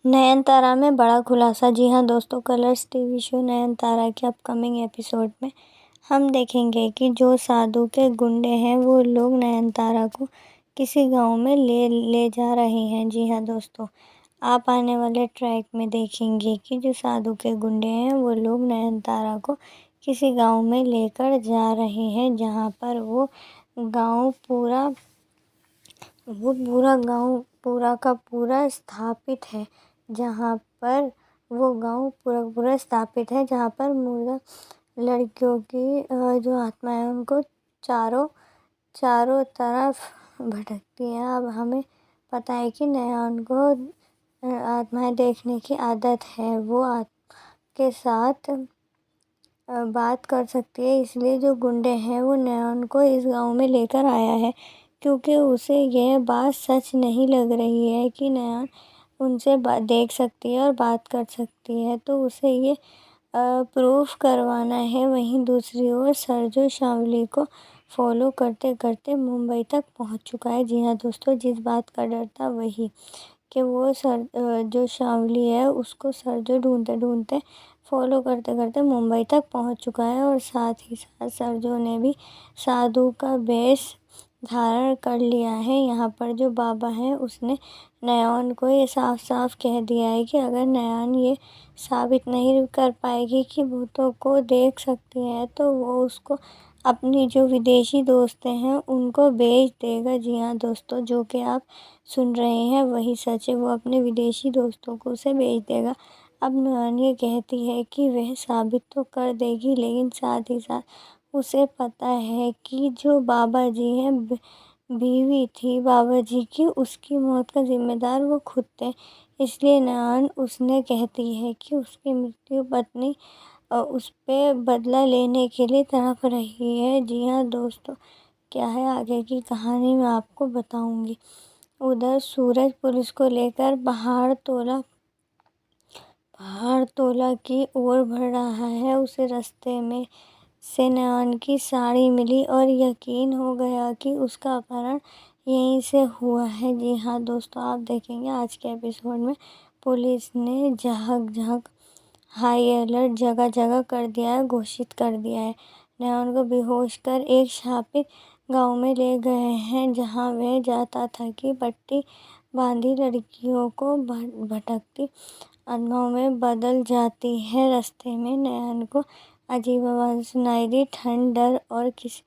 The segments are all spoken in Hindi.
नयनतारा में बड़ा खुलासा। जी हाँ दोस्तों, कलर्स टीवी शो नयनतारा के अपकमिंग एपिसोड में हम देखेंगे कि जो साधु के गुंडे हैं वो लोग नयनतारा को किसी गांव में ले जा रहे हैं। जी हाँ दोस्तों, आप आने वाले ट्रैक में देखेंगे कि जो साधु के गुंडे हैं वो लोग नयनतारा को किसी गांव में लेकर जा रहे हैं, जहां पर वो पूरा गांव पूरा का पूरा स्थापित है। जहाँ पर वो गांव पूरा स्थापित है, जहाँ पर मुर्दा लड़कियों की जो आत्माएं उनको चारों तरफ भटकती हैं। अब हमें पता है कि नयन को आत्माएं देखने की आदत है, वो के साथ बात कर सकती है। इसलिए जो गुंडे हैं वो नयन को इस गांव में लेकर आया है, क्योंकि उसे यह बात सच नहीं लग रही है कि नयन उनसे देख सकती है और बात कर सकती है, तो उसे ये प्रूफ करवाना है। वहीं दूसरी ओर सरजू शावली को फॉलो करते करते मुंबई तक पहुंच चुका है। जी हाँ दोस्तों, जिस बात का डर था वही कि वो जो शावली है उसको सरजू ढूंढते ढूंढते फॉलो करते करते मुंबई तक पहुंच चुका है। और साथ ही साथ सरजू ने भी साधु का वेश धारण कर लिया है। यहाँ पर जो बाबा है उसने नयन को ये साफ साफ कह दिया है कि अगर नयन ये साबित नहीं कर पाएगी कि भूतों को देख सकती है, तो वो उसको अपनी जो विदेशी दोस्तें हैं उनको बेच देगा। जी हाँ दोस्तों, जो कि आप सुन रहे हैं वही सच है, वो अपने विदेशी दोस्तों को उसे बेच देगा। अब नयन ये कहती है कि वह साबित तो कर देगी, लेकिन साथ ही साथ उसे पता है कि जो बाबा जी हैं बीवी थी बाबा जी की, उसकी मौत का जिम्मेदार वो खुद थे। इसलिए नयन उसने कहती है कि उसकी मृत्यु पत्नी उस पे बदला लेने के लिए तड़प रही है। जी हाँ दोस्तों, क्या है आगे की कहानी मैं आपको बताऊंगी। उधर सूरज पुलिस को लेकर पहाड़ तोला की ओर बढ़ रहा है। उसे रास्ते में से नयन की साड़ी मिली और यकीन हो गया कि उसका अपहरण यहीं से हुआ है। जी हाँ दोस्तों, आप देखेंगे आज के एपिसोड में पुलिस ने जगह हाई अलर्ट जगह जगह कर दिया है, घोषित कर दिया है। नयन को बेहोश कर एक शापित गांव में ले गए हैं, जहां वह जाता था कि पट्टी बांधी लड़कियों को भटकती आत्माओं में बदल जाती है। रास्ते में नयन को अजीब आवाज़ सुनाई दी। ठंड, डर और किसी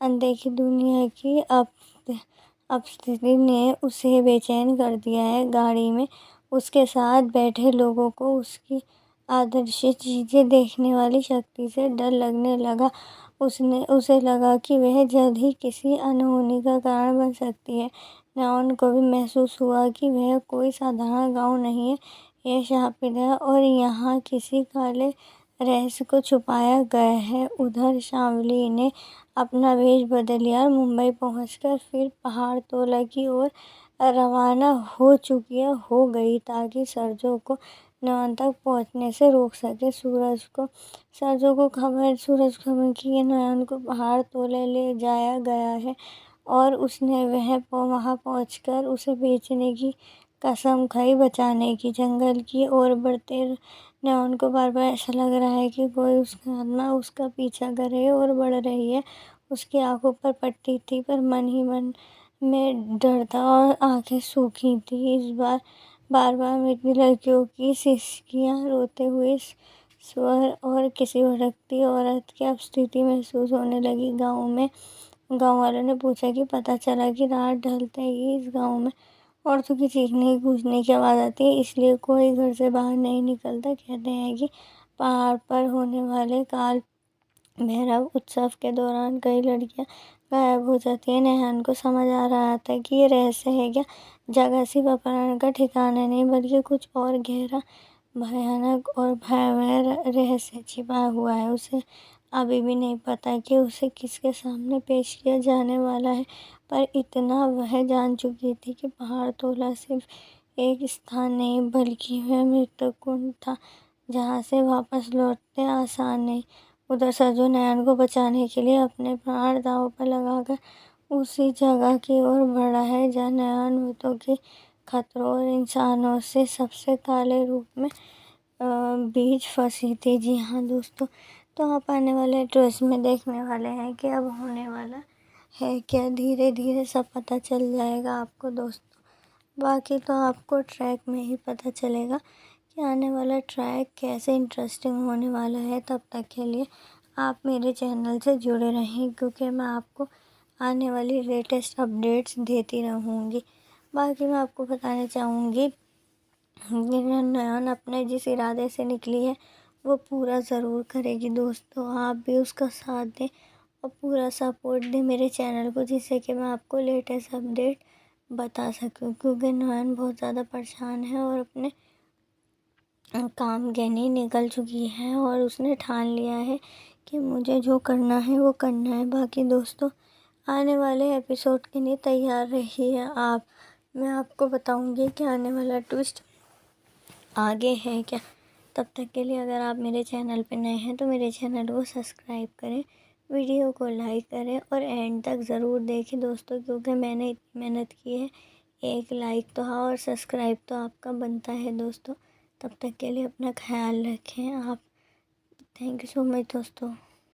अनदेखी दुनिया की अपस्थिति ने उसे बेचैन कर दिया है। गाड़ी में उसके साथ बैठे लोगों को उसकी आदर्श चीज़ें देखने वाली शक्ति से डर लगने लगा। उसे लगा कि वह जल्द ही किसी अनहोनी का कारण बन सकती है। नयन को भी महसूस हुआ कि वह कोई साधारण गांव नहीं है, यह शापित है और यहाँ किसी काले रहस्य को छुपाया गया है। उधर शावली ने अपना वेश बदल लिया और मुंबई पहुंचकर फिर पहाड़ तोला की ओर रवाना हो गई, ताकि सरजू को नयन तक पहुंचने से रोक सके। सरजू को खबर की कि नयन को पहाड़ तोले ले जाया गया है और उसने वहां पहुंचकर उसे बेचने की कसम खाई। बचाने की जंगल की ओर बढ़ते नयन को बार बार ऐसा लग रहा है कि कोई उसका आत्मा उसका पीछा कर रही है और बढ़ रही है। उसकी आंखों पर पट्टी थी, पर मन ही मन में डर था और आंखें सूखी थी। इस बार बार बार मृत्यु लड़कियों की सिसकियां, रोते हुए स्वर और किसी भटकती औरत की स्थिति महसूस होने लगी। गांव वालों ने पूछा कि पता चला कि रात ढलते ही इस गांव में औरतों की चीखने कूदने की आवाज़ आती है, इसलिए कोई घर से बाहर नहीं निकलता। कहते हैं कि पहाड़ पर होने वाले काल भैरव उत्सव के दौरान कई लड़कियां गायब हो जाती है। नयन को समझ आ रहा था कि ये रहस्य है क्या, जगह सिर्फ अपहरण का ठिकाना नहीं बल्कि कुछ और गहरा, भयानक और भयावह रहस्य छिपा हुआ है। उसे अभी भी नहीं पता कि उसे किसके सामने पेश किया जाने वाला है, पर इतना वह जान चुकी थी कि पहाड़ तोला सिर्फ एक स्थान नहीं बल्कि वह मृत्यु कुंड था, जहाँ से वापस लौटते आसान नहीं। उधर सरजू नयन को बचाने के लिए अपने प्राण दांव पर लगाकर उसी जगह की ओर बढ़ा है जहाँ नयन भूतों की खतरों और इंसानों से सबसे काले रूप में बीच फंसी थी। जी हाँ दोस्तों, तो आप आने वाले ट्विस्ट में देखने वाले हैं कि अब होने वाला है क्या। धीरे धीरे सब पता चल जाएगा आपको दोस्तों। बाकी तो आपको ट्रैक में ही पता चलेगा कि आने वाला ट्रैक कैसे इंटरेस्टिंग होने वाला है। तब तक के लिए आप मेरे चैनल से जुड़े रहें, क्योंकि मैं आपको आने वाली लेटेस्ट अपडेट्स देती रहूँगी। बाकी मैं आपको बताना चाहूँगी कि नयन अपने जिस इरादे से निकली है वो पूरा ज़रूर करेगी दोस्तों। आप भी उसका साथ दें और पूरा सपोर्ट दें मेरे चैनल को, जिससे कि मैं आपको लेटेस्ट अपडेट बता सकूं। क्योंकि नयन बहुत ज़्यादा परेशान है और अपने काम के लिए निकल चुकी है और उसने ठान लिया है कि मुझे जो करना है वो करना है। बाकी दोस्तों, आने वाले एपिसोड के लिए तैयार रहिए आप। मैं आपको बताऊंगी कि आने वाला ट्विस्ट आगे है क्या। तब तक के लिए अगर आप मेरे चैनल पर नए हैं तो मेरे चैनल को सब्सक्राइब करें, वीडियो को लाइक करें और एंड तक ज़रूर देखें दोस्तों, क्योंकि मैंने इतनी मेहनत की है। एक लाइक तो हाँ और सब्सक्राइब तो आपका बनता है दोस्तों। तब तक के लिए अपना ख्याल रखें आप। थैंक यू सो मच दोस्तों।